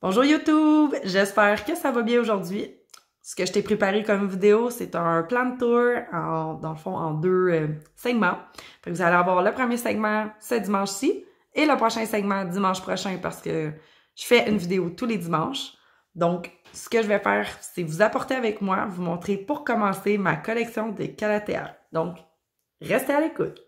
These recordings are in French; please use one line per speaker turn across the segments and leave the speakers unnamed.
Bonjour YouTube, j'espère que ça va bien aujourd'hui. Ce que je t'ai préparé comme vidéo, c'est un plan de tour, dans le fond, en deux segments. Fait que vous allez avoir le premier segment ce dimanche-ci et le prochain segment dimanche prochain parce que je fais une vidéo tous les dimanches. Donc, ce que je vais faire, c'est vous apporter avec moi, vous montrer pour commencer ma collection de Calathea. Donc, restez à l'écoute.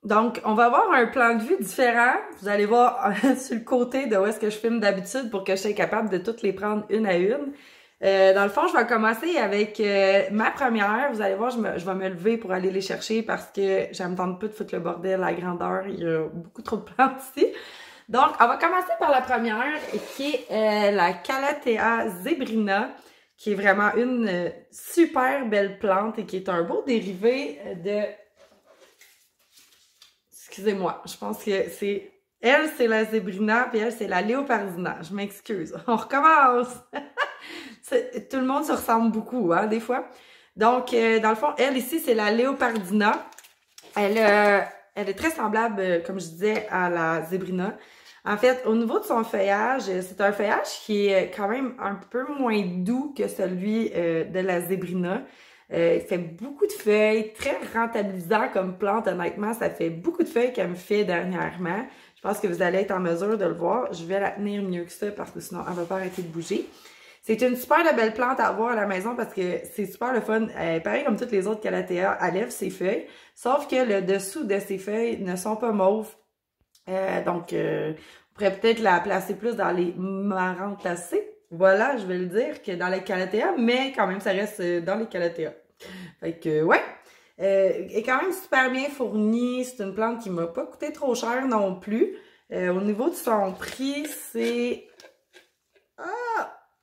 Donc, on va avoir un plan de vue différent. Vous allez voir sur le côté de où est-ce que je filme d'habitude pour que je sois capable de toutes les prendre une à une. Dans le fond, je vais commencer avec ma première. Vous allez voir, je vais me lever pour aller les chercher parce que j'aime tant peu de foutre le bordel, la grandeur. Il y a beaucoup trop de plantes ici. Donc, on va commencer par la première qui est la Calathea zebrina, qui est vraiment une super belle plante et qui est un beau dérivé de... Excusez-moi, je pense que c'est... Elle, c'est la Zebrina, puis elle, c'est la Léopardina. Je m'excuse. On recommence! Tout le monde se ressemble beaucoup, hein, des fois. Donc, dans le fond, elle, ici, c'est la Léopardina. Elle est très semblable, comme je disais, à la Zebrina. En fait, au niveau de son feuillage, c'est un feuillage qui est quand même un peu moins doux que celui de la Zebrina. Il fait beaucoup de feuilles, très rentabilisant comme plante, honnêtement. Ça fait beaucoup de feuilles qu'elle me fait dernièrement. Je pense que vous allez être en mesure de le voir. Je vais la tenir mieux que ça parce que sinon, elle va pas arrêter de bouger. C'est une super belle plante à avoir à la maison parce que c'est super le fun. Pareil comme toutes les autres Calathea, elle lève ses feuilles. Sauf que le dessous de ses feuilles ne sont pas mauves. On pourrait peut-être la placer plus dans les marantacées. Voilà, je vais le dire, que dans les Calathea, mais quand même, ça reste dans les Calathea. Fait que, ouais. Elle est quand même super bien fournie. C'est une plante qui m'a pas coûté trop cher non plus. Au niveau de son prix, c'est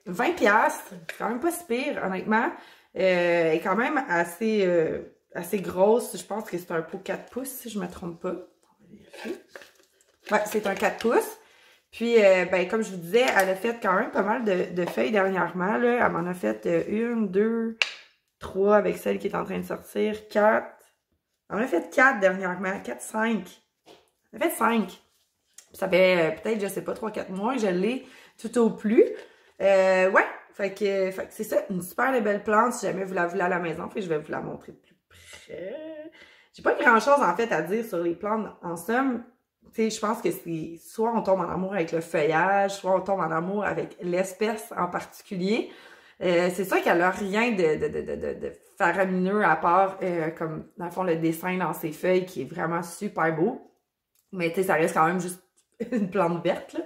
20$. C'est quand même pas si pire, honnêtement. Elle est quand même assez grosse. Je pense que c'est un pot 4 pouces, si je me trompe pas. On va vérifier. Ouais, c'est un 4 pouces. Puis, comme je vous disais, elle a fait quand même pas mal de feuilles dernièrement. Là. Elle m'en a fait une, deux, trois avec celle qui est en train de sortir, quatre. Elle en a fait 4 dernièrement, 4, 5. Elle a fait 5. Ça fait peut-être, je sais pas, 3, 4 mois que je l'ai tout au plus. Ouais, fait que c'est ça, une super belle plante si jamais vous la voulez à la maison. Puis je vais vous la montrer de plus près. J'ai pas grand-chose en fait à dire sur les plantes en somme. Tu sais, je pense que c'est soit on tombe en amour avec le feuillage, soit on tombe en amour avec l'espèce en particulier. C'est sûr qu'elle a rien de faramineux à part, comme, dans le fond, le dessin dans ses feuilles qui est vraiment super beau. Mais, tu sais, ça reste quand même juste une plante verte, là.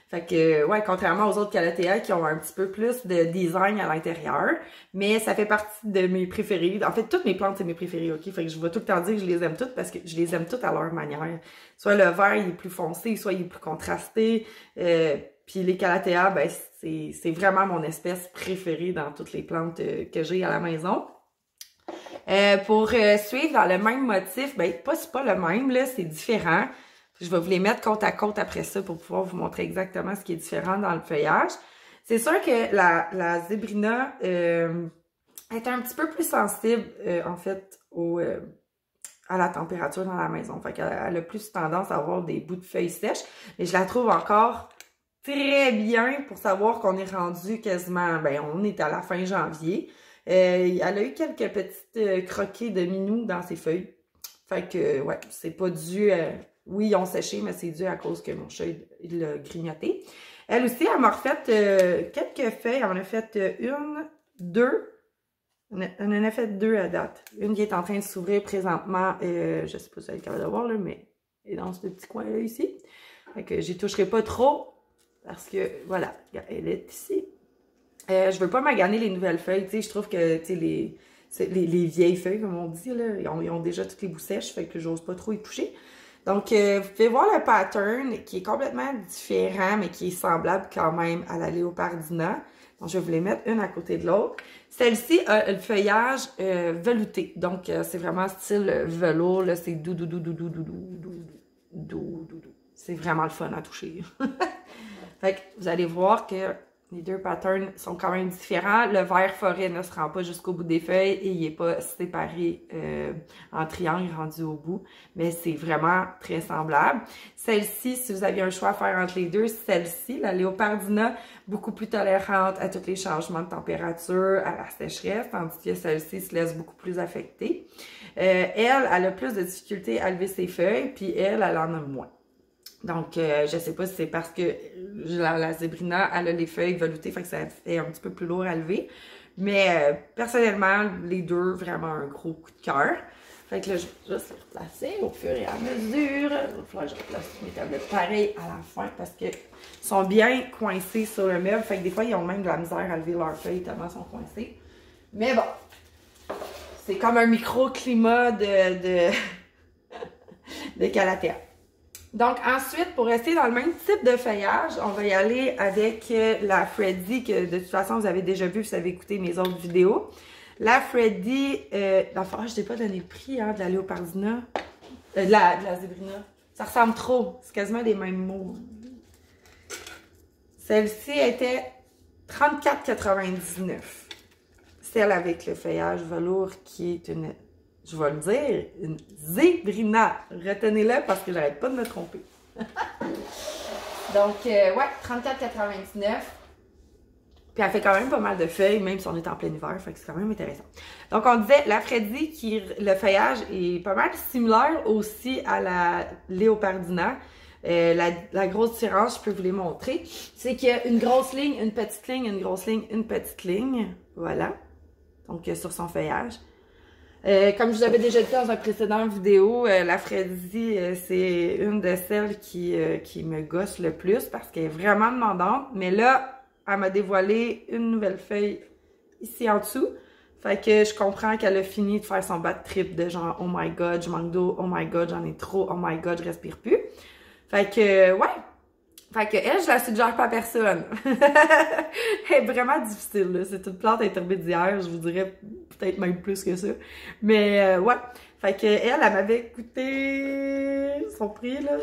Fait que, ouais, contrairement aux autres Calathea qui ont un petit peu plus de design à l'intérieur, mais ça fait partie de mes préférés. En fait, toutes mes plantes, c'est mes préférées, ok? Fait que je vais tout le temps dire que je les aime toutes parce que je les aime toutes à leur manière. Soit le vert, il est plus foncé, soit il est plus contrasté. Puis les Calathea, ben, c'est vraiment mon espèce préférée dans toutes les plantes que j'ai à la maison. Pour suivre dans le même motif, ben, c'est pas le même, là, c'est différent. Je vais vous les mettre côte à côte après ça pour pouvoir vous montrer exactement ce qui est différent dans le feuillage. C'est sûr que la Zebrina est un petit peu plus sensible, en fait, à la température dans la maison. Fait qu'elle a plus tendance à avoir des bouts de feuilles sèches. Mais je la trouve encore très bien pour savoir qu'on est rendu quasiment... Ben, on est à la fin janvier. Elle a eu quelques petites croquées de minou dans ses feuilles. Fait que, ouais, c'est pas dû... oui, ils ont séché, mais c'est dû à cause que mon chat, il l'a grignoté. Elle aussi, elle m'a refait quelques feuilles. Elle en a fait une, deux. Elle en a fait 2 à date. Une qui est en train de s'ouvrir présentement. Je sais pas si elle est capable de voir, là, mais elle est dans ce petit coin-là ici. Fait que j'y toucherai pas trop. Parce que, voilà, elle est ici. Je veux pas maganer les nouvelles feuilles. Tu sais, je trouve que, tu sais, les vieilles feuilles, comme on dit, là, ils ont déjà toutes les bouts sèches. Fait que j'ose pas trop y toucher. Donc, vous pouvez voir le pattern qui est complètement différent, mais qui est semblable quand même à la Léopardina. Donc, je vais vous les mettre une à côté de l'autre. Celle-ci a le feuillage velouté. Donc, c'est vraiment style velours. Là, c'est doux, doux, doux, doux, doux, doux, doux, doux, doux, doux, doux. C'est vraiment le fun à toucher. Fait que vous allez voir que Les deux patterns sont quand même différents. Le vert forêt ne se rend pas jusqu'au bout des feuilles et il n'est pas séparé en triangle rendu au bout. Mais c'est vraiment très semblable. Celle-ci, si vous aviez un choix à faire entre les deux, celle-ci, la Leopardina, beaucoup plus tolérante à tous les changements de température, à la sécheresse, tandis que celle-ci se laisse beaucoup plus affecter. Elle a plus de difficulté à lever ses feuilles, puis elle en a moins. Donc, je sais pas si c'est parce que la Zébrina, elle a les feuilles veloutées, fait que ça fait un petit peu plus lourd à lever. Mais personnellement, les deux, vraiment un gros coup de cœur. Fait que là, je vais juste les replacer au fur et à mesure. Il va falloir que je replace mes tablettes pareilles à la fin parce que sont bien coincés sur le meuble. Fait que des fois, ils ont même de la misère à lever leurs feuilles tellement ils sont coincés. Mais bon, c'est comme un microclimat de Calathea. Donc ensuite, pour rester dans le même type de feuillage, on va y aller avec la Freddy, que de toute façon, vous avez déjà vu, vous avez écouté mes autres vidéos. La Freddy, je t'ai pas donné le prix de la Leopardina, de la Zébrina. Ça ressemble trop, c'est quasiment les mêmes mots. Celle-ci était 34,99. Celle avec le feuillage velours qui est une... Je vais le dire, une Zébrina. Retenez-le parce que j'arrête pas de me tromper. Donc, ouais, 34,99. Puis elle fait quand même pas mal de feuilles, même si on est en plein hiver, fait que c'est quand même intéressant. Donc, on disait, la Freddy, le feuillage est pas mal similaire aussi à la Leopardina. La grosse différence, je peux vous les montrer, c'est qu'il y a une grosse ligne, une petite ligne, une grosse ligne, une petite ligne. Voilà. Donc, sur son feuillage. Comme je vous avais déjà dit dans un précédent vidéo, la Freddy, c'est une de celles qui me gosse le plus parce qu'elle est vraiment demandante. Mais là, elle m'a dévoilé une nouvelle feuille ici en dessous. Fait que je comprends qu'elle a fini de faire son bad trip de genre « Oh my God, je manque d'eau. Oh my God, j'en ai trop. Oh my God, je respire plus. » Fait que, ouais. Fait que elle, je la suggère pas à personne. Elle est vraiment difficile, là. C'est une plante intermédiaire, je vous dirais peut-être même plus que ça. Mais ouais. Fait que elle m'avait coûté son prix, là.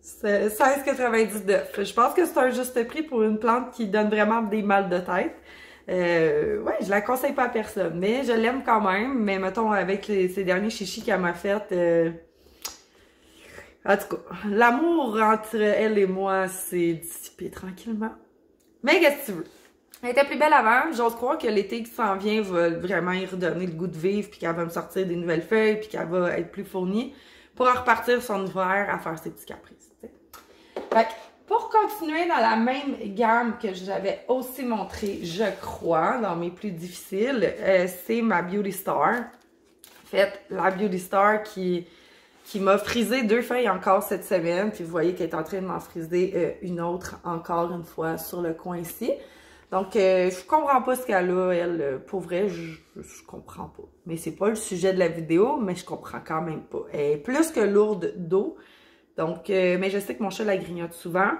C'est 16,99. Je pense que c'est un juste prix pour une plante qui donne vraiment des mal de tête. Ouais, je la conseille pas à personne, mais je l'aime quand même. Mais mettons, avec ces derniers chichis qu'elle m'a fait, en tout cas, l'amour entre elle et moi s'est dissipé tranquillement. Mais qu'est-ce que tu veux? Elle était plus belle avant. J'ose croire que l'été qui s'en vient va vraiment y redonner le goût de vivre, puis qu'elle va me sortir des nouvelles feuilles, puis qu'elle va être plus fournie pour repartir son hiver à faire ses petits caprices. T'sais. Fait que, pour continuer dans la même gamme que j'avais aussi montré, je crois, dans mes plus difficiles, c'est ma Beauty Star. En fait, la Beauty Star qui m'a frisé 2 feuilles encore cette semaine. Puis vous voyez qu'elle est en train de m'en friser une autre encore une fois sur le coin ici. Donc, je comprends pas ce qu'elle a, elle. Pour vrai, je comprends pas. Mais c'est pas le sujet de la vidéo, mais je comprends quand même pas. Elle est plus que lourde d'eau. Donc, mais je sais que mon chat la grignote souvent. Là,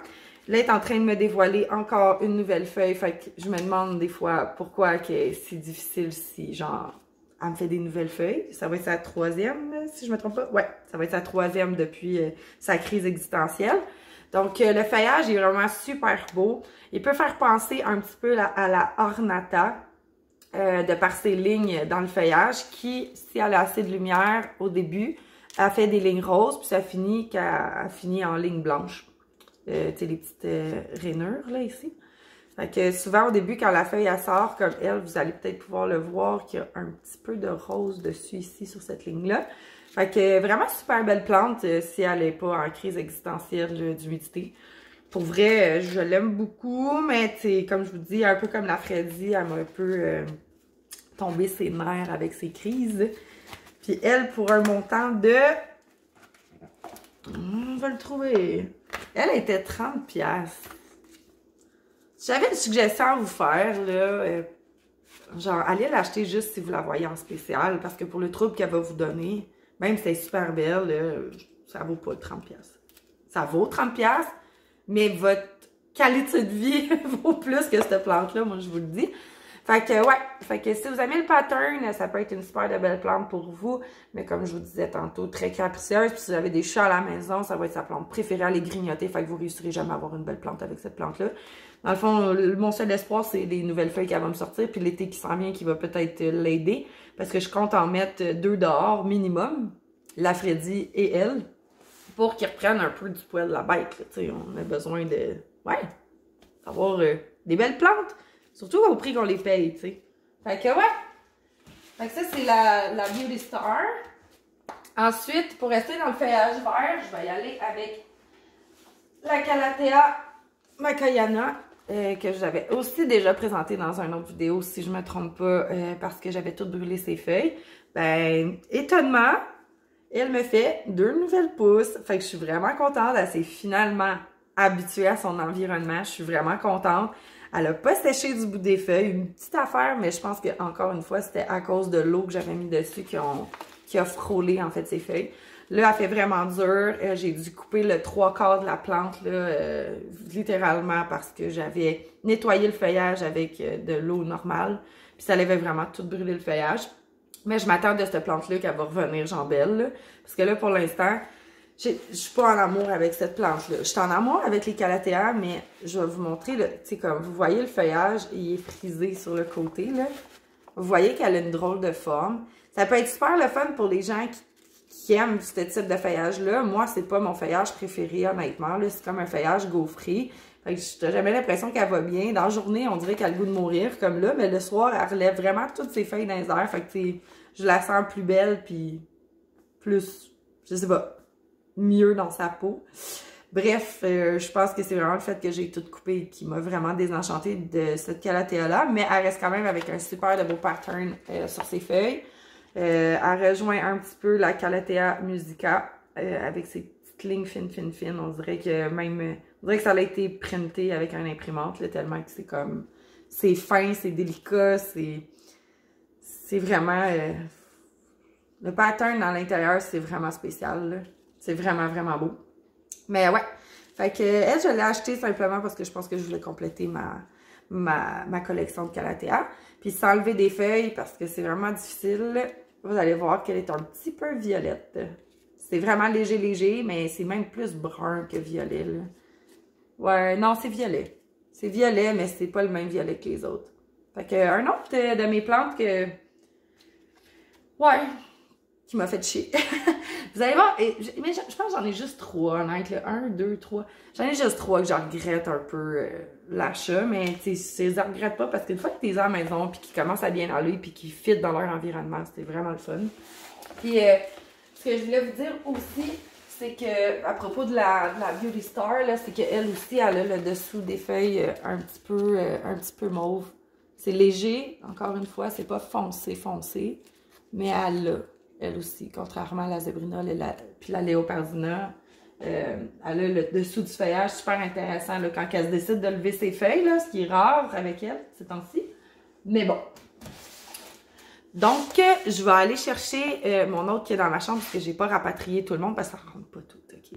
elle est en train de me dévoiler encore une nouvelle feuille. Fait que je me demande des fois pourquoi c'est si difficile si, genre... Elle me fait des nouvelles feuilles. Ça va être sa 3e, si je me trompe pas. Ouais, ça va être sa 3e depuis sa crise existentielle. Donc, le feuillage est vraiment super beau. Il peut faire penser un petit peu à la Ornata, de par ses lignes dans le feuillage, qui, si elle a assez de lumière au début, elle fait des lignes roses, puis ça finit en ligne blanche. Tu sais, les petites rainures, là, ici. Fait que souvent, au début, quand la feuille elle sort comme elle, vous allez peut-être pouvoir le voir qu'il y a un petit peu de rose dessus ici, sur cette ligne-là. Fait que vraiment super belle plante si elle n'est pas en crise existentielle d'humidité. Pour vrai, je l'aime beaucoup, mais tu sais, comme je vous dis, un peu comme la Freddy, elle m'a un peu tombé ses nerfs avec ses crises. Puis elle, pour un montant de... On va le trouver. Elle était 30$. Si j'avais une suggestion à vous faire, là, genre, allez l'acheter juste si vous la voyez en spécial, parce que pour le trouble qu'elle va vous donner, même si c'est super belle, là, ça vaut pas 30$. Ça vaut 30$, mais votre qualité de vie vaut plus que cette plante-là, moi je vous le dis. Fait que, ouais. Fait que si vous aimez le pattern, ça peut être une super de belle plante pour vous. Mais comme je vous disais tantôt, très capricieuse. Puis si vous avez des chats à la maison, ça va être sa plante préférée à les grignoter. Fait que vous réussirez jamais à avoir une belle plante avec cette plante-là. Dans le fond, mon seul espoir, c'est les nouvelles feuilles qu'elle va me sortir. Puis l'été qui s'en vient, qui va peut-être l'aider. Parce que je compte en mettre 2 dehors minimum. La Freddy et elle. Pour qu'ils reprennent un peu du poil de la bête. Là, on a besoin de... Ouais. D'avoir des belles plantes. Surtout au prix qu'on les paye, tu sais. Fait que, ouais. Fait que ça, c'est la Beauty Star. Ensuite, pour rester dans le feuillage vert, je vais y aller avec la Calathea Makayana, que j'avais aussi déjà présenté dans une autre vidéo, si je me trompe pas, parce que j'avais tout brûlé ses feuilles. Ben, étonnement, elle me fait 2 nouvelles pousses. Fait que je suis vraiment contente. Elle s'est finalement habituée à son environnement. Je suis vraiment contente. Elle a pas séché du bout des feuilles. Une petite affaire, mais je pense que encore une fois, c'était à cause de l'eau que j'avais mis dessus qui a frôlé, en fait, ses feuilles. Là, elle fait vraiment dur. J'ai dû couper le 3/4 de la plante, là, littéralement, parce que j'avais nettoyé le feuillage avec de l'eau normale. Puis ça avait vraiment tout brûlé le feuillage. Mais je m'attends de cette plante-là qu'elle va revenir jambelle, là. Parce que là, pour l'instant, je suis pas en amour avec cette plante-là. Je suis en amour avec les Calathea, mais je vais vous montrer, tu sais, comme vous voyez le feuillage, il est frisé sur le côté, là. Vous voyez qu'elle a une drôle de forme. Ça peut être super le fun pour les gens qui aiment ce type de feuillage-là. Moi, c'est pas mon feuillage préféré, honnêtement. C'est comme un feuillage gaufré. Fait que j'ai jamais l'impression qu'elle va bien. Dans la journée, on dirait qu'elle a le goût de mourir, comme là. Mais le soir, elle relève vraiment toutes ses feuilles dans les airs. Fait que, je la sens plus belle, puis plus, je sais pas, mieux dans sa peau. Bref, je pense que c'est vraiment le fait que j'ai tout coupé qui m'a vraiment désenchantée de cette Calathea-là. Mais elle reste quand même avec un super de beau pattern sur ses feuilles. Elle rejoint un petit peu la Calathea Musica avec ses petites lignes fines. On dirait que même, on dirait que ça a été printé avec un imprimante, là, tellement que c'est comme, c'est fin, c'est délicat, c'est vraiment, le pattern dans l'intérieur, c'est vraiment spécial, c'est vraiment, vraiment beau. Mais ouais, fait que elle, je l'ai acheté simplement parce que je pense que je voulais compléter ma collection de Calathea. Puis sans enlever des feuilles parce que c'est vraiment difficile, vous allez voir qu'elle est un petit peu violette. C'est vraiment léger, mais c'est même plus brun que violet, là. Ouais, non, c'est violet. C'est violet, mais c'est pas le même violet que les autres. Fait que un autre de mes plantes que... Ouais, qui m'a fait chier. Vous allez voir, mais je pense que j'en ai juste 3, honnêtement. 1, 2, 3. J'en ai juste 3 que je regrette un peu l'achat, mais tu sais, je les regrette pas parce qu'une fois que tu es à la maison puis qu'ils commencent à bien aller puis qu'ils fit dans leur environnement, c'était vraiment le fun. Puis, ce que je voulais vous dire aussi, c'est que à propos de la Beauty Star, là, c'est qu'elle aussi, elle a le dessous des feuilles un petit peu mauve. C'est léger, encore une fois, c'est pas foncé, mais elle aussi, contrairement à la Zébrinol puis la Léopardina, elle a le dessous du feuillage super intéressant là, quand elle se décide de lever ses feuilles, là, ce qui est rare avec elle ces temps-ci. Mais bon. Donc, je vais aller chercher mon autre qui est dans ma chambre parce que j'ai pas rapatrié tout le monde parce que ça rentre pas tout. Okay,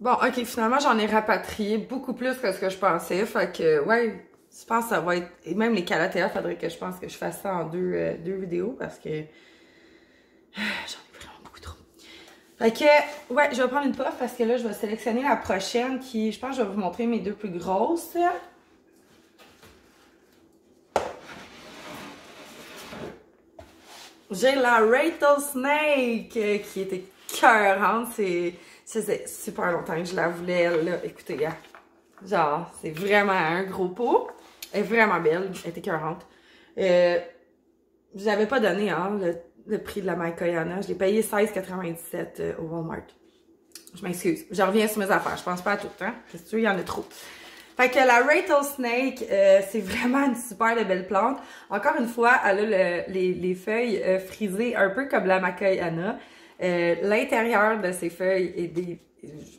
bon, ok, finalement, j'en ai rapatrié beaucoup plus que ce que je pensais. Fait que, ouais, je pense que ça va être... Et même les Calathea, faudrait que je pense que je fasse ça en deux vidéos parce que... J'en ai vraiment beaucoup trop. Fait que, ouais, je vais prendre une puff parce que là, je vais sélectionner la prochaine qui, je pense, je vais vous montrer mes 2 plus grosses. J'ai la Rattlesnake qui était écœurante. Ça faisait super longtemps que je la voulais. Là, écoutez, là, genre, c'est vraiment un gros pot. Elle est vraiment belle. Elle est écœurante. Je n'avais pas donné hein, le prix de la Makayana. Je l'ai payé 16,97 au Walmart. Je m'excuse. Je reviens sur mes affaires. Je pense pas à tout. Hein? C'est sûr, il y en a trop. Fait que la Rattlesnake, c'est vraiment une super de belle plante. Encore une fois, elle a les feuilles frisées un peu comme la Makayana. L'intérieur de ces feuilles est des...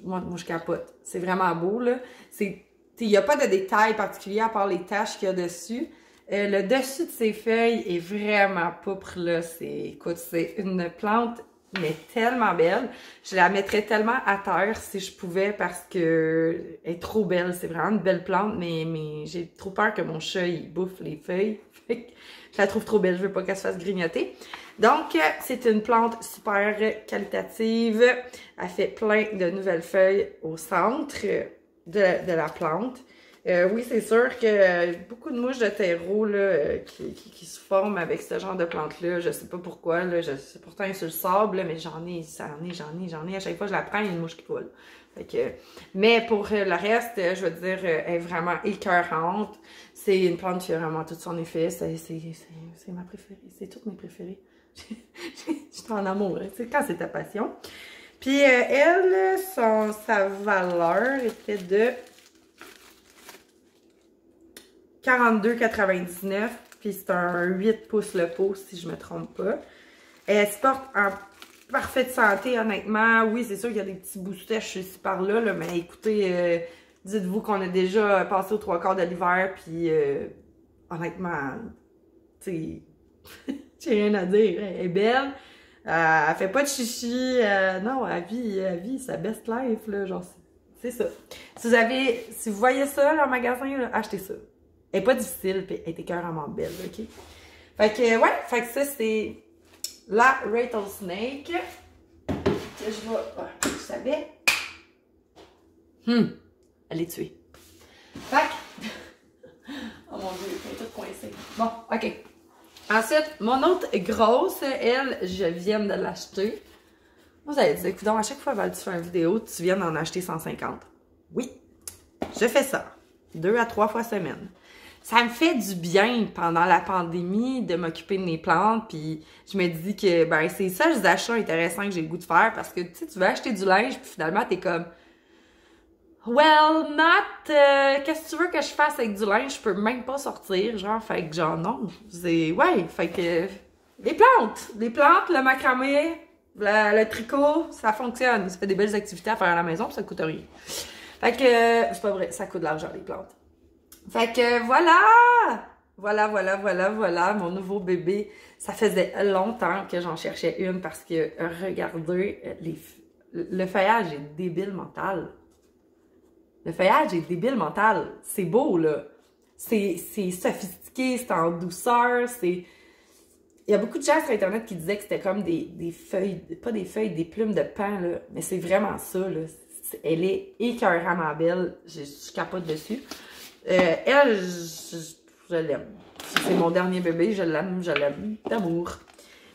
Moi, je capote. C'est vraiment beau, là. Il n'y a pas de détails particuliers à part les taches qu'il y a dessus. Le dessus de ces feuilles est vraiment pourpre, là. Écoute, c'est une plante mais tellement belle. Je la mettrais tellement à terre si je pouvais parce que elle est trop belle. C'est vraiment une belle plante, mais j'ai trop peur que mon chat, il bouffe les feuilles. Fait que je la trouve trop belle, je veux pas qu'elle se fasse grignoter. Donc, c'est une plante super qualitative. Elle fait plein de nouvelles feuilles au centre de la plante. Oui, c'est sûr que beaucoup de mouches de terreau là, qui se forment avec ce genre de plante-là. Je sais pas pourquoi, là, pourtant elle est sur le sable, là, mais j'en ai. À chaque fois que je la prends, il y a une mouche qui vole. Fait que, mais pour le reste, je veux dire, elle est vraiment écœurante. C'est une plante qui a vraiment tout son effet. C'est ma préférée. C'est toutes mes préférées. Je suis en amour, hein. Tu sais, quand c'est ta passion. Puis elle, sa valeur était de 42,99. Puis c'est un 8 pouces le pot, si je me trompe pas. Elle se porte en parfaite santé, honnêtement. Oui, c'est sûr qu'il y a des petits bouts sèches ici par là, mais écoutez, dites-vous qu'on a déjà passé aux 3/4 de l'hiver, puis honnêtement, tu sais, j'ai rien à dire. Elle est belle, elle fait pas de chichi, non, elle vit sa best life, là, genre, c'est ça. Si vous voyez ça là, en magasin, là, achetez ça. Elle est pas difficile, puis elle est écœuramment belle, ok? Fait que, ouais, fait que ça, c'est la rattlesnake. Que je vais. Je savais. Elle est tuée. Fait que. Oh mon dieu, elle est toute coincée. Bon, ok. Ensuite, mon autre grosse, elle, je viens de l'acheter. Vous allez dire, écoute, à chaque fois que tu fais une vidéo, tu viens d'en acheter 150. Oui, je fais ça. 2 à 3 fois semaine. Ça me fait du bien pendant la pandémie de m'occuper de mes plantes, puis je me dis que ben c'est ça les achats intéressants que j'ai le goût de faire parce que tu sais, tu vas acheter du linge puis finalement t'es comme well not qu'est-ce que tu veux que je fasse avec du linge, je peux même pas sortir, genre fait que genre non, c'est ouais, fait que les plantes, le macramé, le tricot, ça fonctionne, ça fait des belles activités à faire à la maison, puis ça coûte rien. Fait que c'est pas vrai, ça coûte de l'argent les plantes. Fait que voilà, mon nouveau bébé. Ça faisait longtemps que j'en cherchais une parce que, regardez, le feuillage est débile mental. Le feuillage est débile mental. C'est beau, là. C'est sophistiqué, c'est en douceur, c'est... Il y a beaucoup de gens sur Internet qui disaient que c'était comme des feuilles, pas des feuilles, des plumes de pain, là. Mais c'est vraiment ça, là. Elle est écœuramment belle. Je capote dessus. Elle, je l'aime. C'est mon dernier bébé, je l'aime d'amour.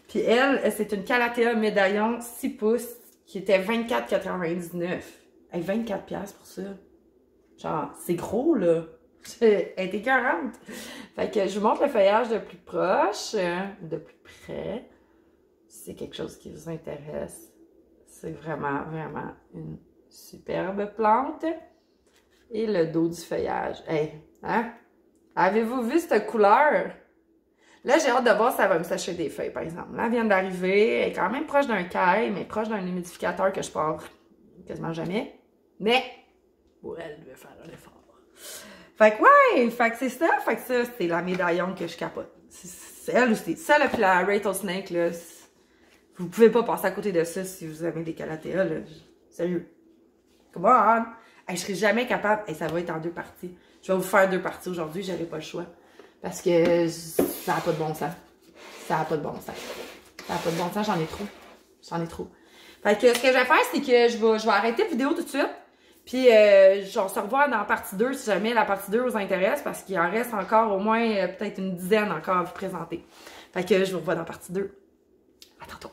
Puis elle, c'est une Calathea médaillon 6 pouces qui était 24,99. Hey, 24$ pour ça. Genre, c'est gros, là. Elle est écœurante. Fait que je vous montre le feuillage de plus proche, de plus près. Si c'est quelque chose qui vous intéresse. C'est vraiment, vraiment une superbe plante. Et le dos du feuillage. Hey, hein? Avez-vous vu cette couleur? Là, j'ai hâte de voir si ça va me sécher des feuilles, par exemple. Là, elle vient d'arriver. Elle est quand même proche d'un caille, mais proche d'un humidificateur que je pars quasiment jamais. Mais, pour elle, je vais faire un effort. Fait que, ouais! Fait que c'est ça. Fait que ça, c'est la médaillon que je capote. C'est elle aussi. Ça, là, puis la rattlesnake, là, vous pouvez pas passer à côté de ça si vous avez des Calathea, là. Sérieux. Come on! Hey, je serai jamais capable. Hey, ça va être en 2 parties. Je vais vous faire 2 parties aujourd'hui. J'avais pas le choix. Parce que ça n'a pas de bon sens. Ça n'a pas de bon sens. Ça n'a pas de bon sens. J'en ai trop. J'en ai trop. Fait que ce que je vais faire, c'est que je vais arrêter la vidéo tout de suite. Puis, on se revoit dans la partie 2 si jamais la partie 2 vous intéresse. Parce qu'il en reste encore au moins peut-être une dizaine encore à vous présenter. Fait que je vous revois dans la partie 2. À tantôt.